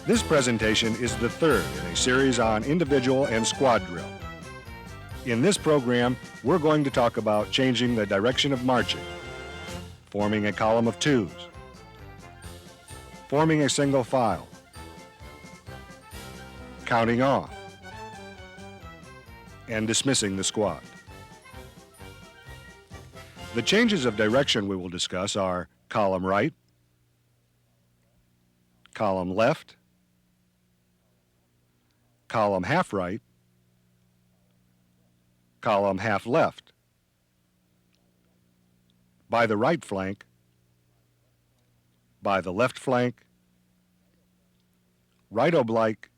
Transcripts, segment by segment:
This presentation is the third in a series on individual and squad drill. In this program, we're going to talk about changing the direction of marching, forming a column of twos, forming a single file, counting off, and dismissing the squad. The changes of direction we will discuss are column right, column left, column half right, column half left, by the right flank, by the left flank, right oblique,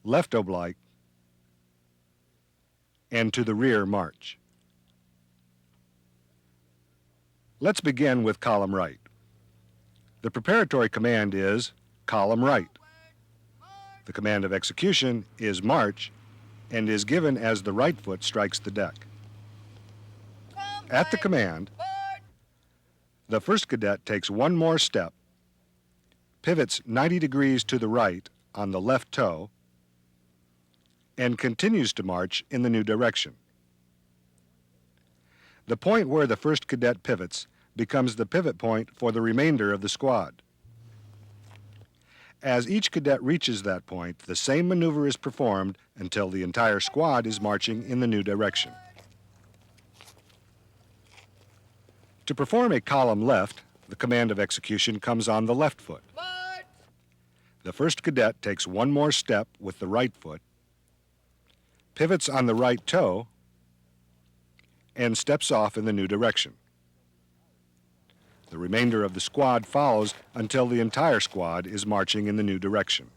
left oblique, and to the rear march. Let's begin with column right. The preparatory command is column right. The command of execution is march and is given as the right foot strikes the deck. At the command, the first cadet takes one more step, pivots 90 degrees to the right on the left toe, and continues to march in the new direction. The point where the first cadet pivots becomes the pivot point for the remainder of the squad. As each cadet reaches that point, the same maneuver is performed until the entire squad is marching in the new direction. To perform a column left, the command of execution comes on the left foot. The first cadet takes one more step with the right foot, pivots on the right toe, and steps off in the new direction. The remainder of the squad follows until the entire squad is marching in the new direction.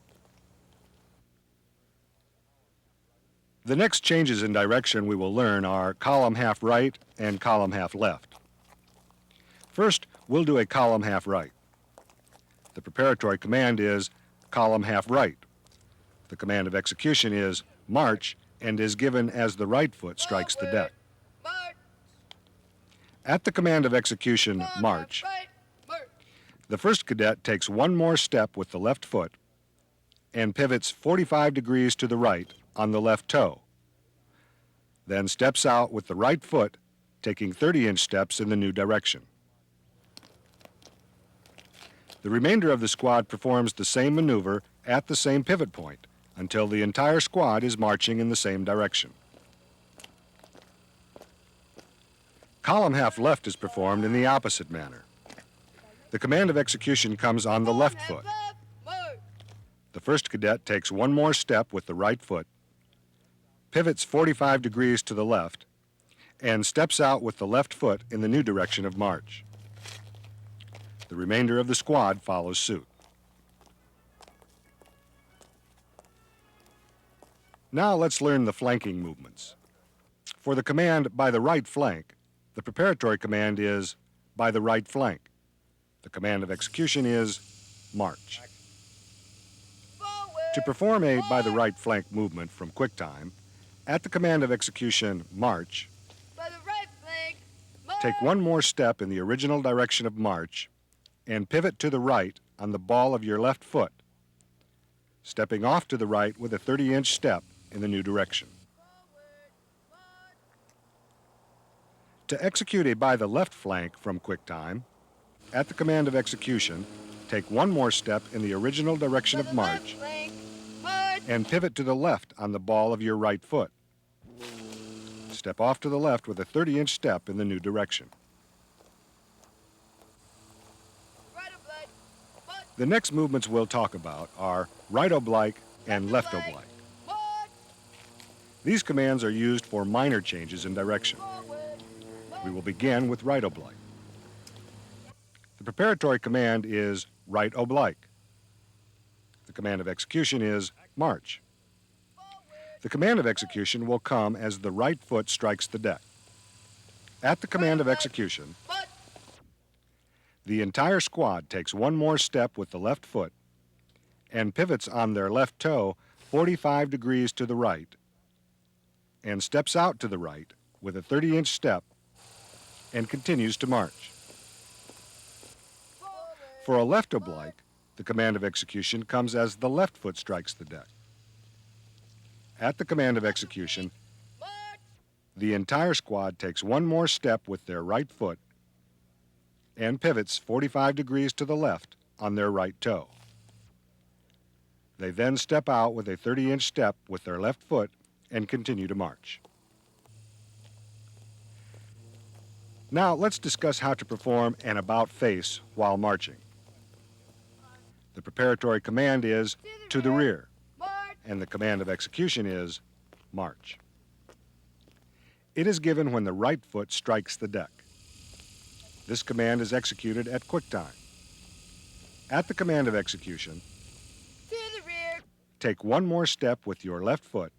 The next changes in direction we will learn are column half right and column half left. First, we'll do a column half right. The preparatory command is column half right. The command of execution is march and is given as the right foot strikes the deck. At the command of execution, march, the first cadet takes one more step with the left foot and pivots 45 degrees to the right on the left toe, then steps out with the right foot, taking 30-inch steps in the new direction. The remainder of the squad performs the same maneuver at the same pivot point until the entire squad is marching in the same direction. Column half left is performed in the opposite manner. The command of execution comes on the left foot. The first cadet takes one more step with the right foot, pivots 45 degrees to the left, and steps out with the left foot in the new direction of march. The remainder of the squad follows suit. Now let's learn the flanking movements. For the command by the right flank, the preparatory command is by the right flank. The command of execution is march. To perform a by the right flank movement from QuickTime, at the command of execution march, take one more step in the original direction of march and pivot to the right on the ball of your left foot, stepping off to the right with a 30-inch step in the new direction. To execute a by the left flank from QuickTime, at the command of execution, take one more step in the original direction of march and pivot to the left on the ball of your right foot. Step off to the left with a 30-inch step in the new direction. The next movements we'll talk about are right oblique and left oblique. These commands are used for minor changes in direction. We will begin with right oblique. The preparatory command is right oblique. The command of execution is march. The command of execution will come as the right foot strikes the deck. At the command of execution, the entire squad takes one more step with the left foot and pivots on their left toe 45 degrees to the right and steps out to the right with a 30-inch step and continues to march. For a left oblique, the The command of execution comes as the left foot strikes the deck. At the command of execution, the entire squad takes one more step with their right foot and pivots 45 degrees to the left on their right toe. They then step out with a 30-inch step with their left foot and continue to march. Now let's discuss how to perform an about face while marching. The preparatory command is to the rear, and the command of execution is march. It is given when the right foot strikes the deck. This command is executed at quick time. At the command of execution, take one more step with your left foot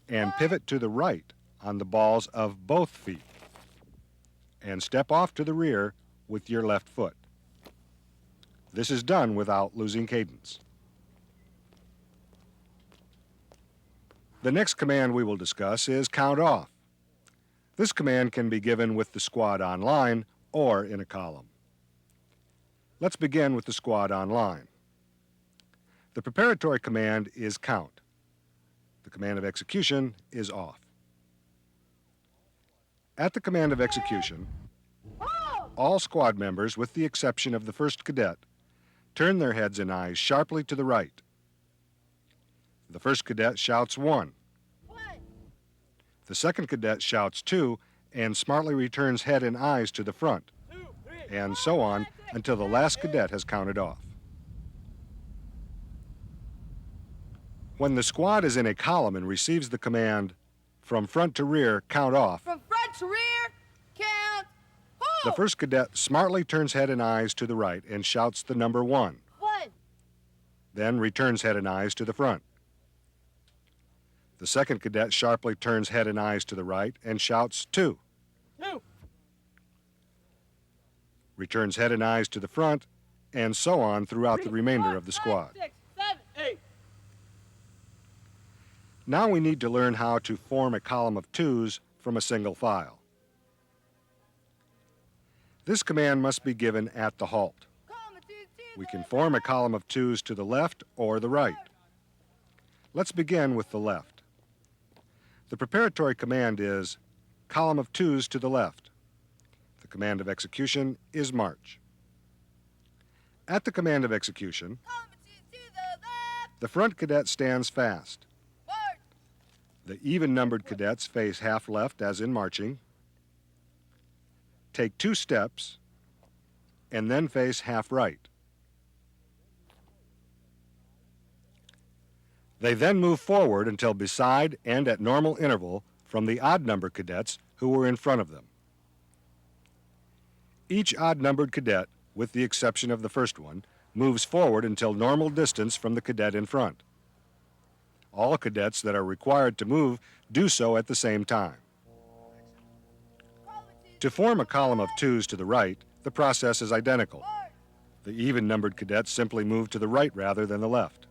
and pivot to the right on the balls of both feet, and step off to the rear with your left foot. This is done without losing cadence. The next command we will discuss is count off. This command can be given with the squad on line or in a column. Let's begin with the squad on line. The preparatory command is count. The command of execution is off. At the command of execution, all squad members, with the exception of the first cadet, turn their heads and eyes sharply to the right. The first cadet shouts 1. The second cadet shouts 2 and smartly returns head and eyes to the front, and so on until the last cadet has counted off. When the squad is in a column and receives the command from front to rear, count off, from front to rear, count, the first cadet smartly turns head and eyes to the right and shouts the number 1. 1. Then returns head and eyes to the front. The second cadet sharply turns head and eyes to the right and shouts 2. 2. Returns head and eyes to the front, and so on throughout the remainder 4, of the 5, squad. 6, 7, 8. Now we need to learn how to form a column of 2s from a single file. This command must be given at the halt. We can form a column of 2s to the left or the right. Let's begin with the left. The preparatory command is column of 2s to the left. The command of execution is march. At the command of execution, the front cadet stands fast. The even-numbered cadets face half left as in marching, take 2 steps, and then face half right. They then move forward until beside and at normal interval from the odd-numbered cadets who were in front of them. Each odd-numbered cadet, with the exception of the first one, moves forward until normal distance from the cadet in front. All cadets that are required to move do so at the same time. To form a column of 2s to the right, the process is identical. The even-numbered cadets simply move to the right rather than the left.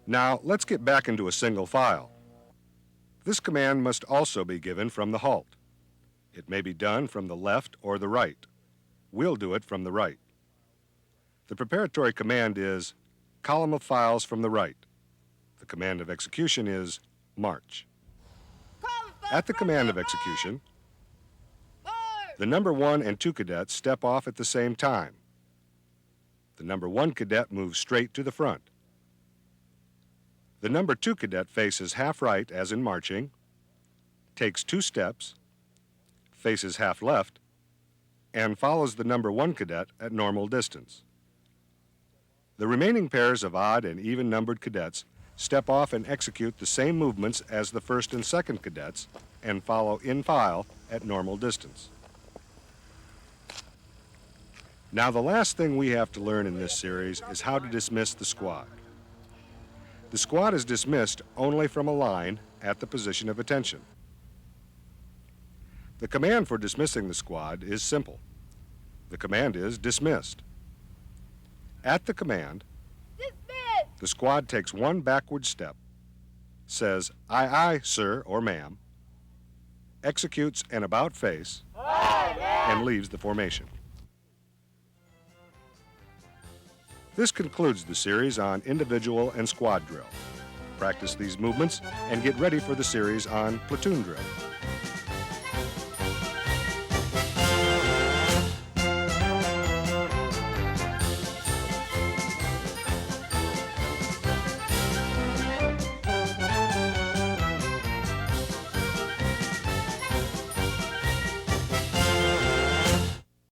Now, let's get back into a single file. This command must also be given from the halt. It may be done from the left or the right. We'll do it from the right. The preparatory command is column of files from the right. The command of execution is march. At the command of execution, the number 1 and 2 cadets step off at the same time. The number 1 cadet moves straight to the front. The number 2 cadet faces half right as in marching, takes 2 steps, faces half left, and follows the number 1 cadet at normal distance. The remaining pairs of odd and even-numbered cadets step off and execute the same movements as the first and second cadets and follow in file at normal distance. Now, the last thing we have to learn in this series is how to dismiss the squad. The squad is dismissed only from a line at the position of attention. The command for dismissing the squad is simple. The command is dismissed. At the command, Dismiss. the squad takes 1 backward step, says, "Aye, aye, sir," or "ma'am," executes an about face, and leaves the formation. This concludes the series on individual and squad drill. Practice these movements and get ready for the series on platoon drill.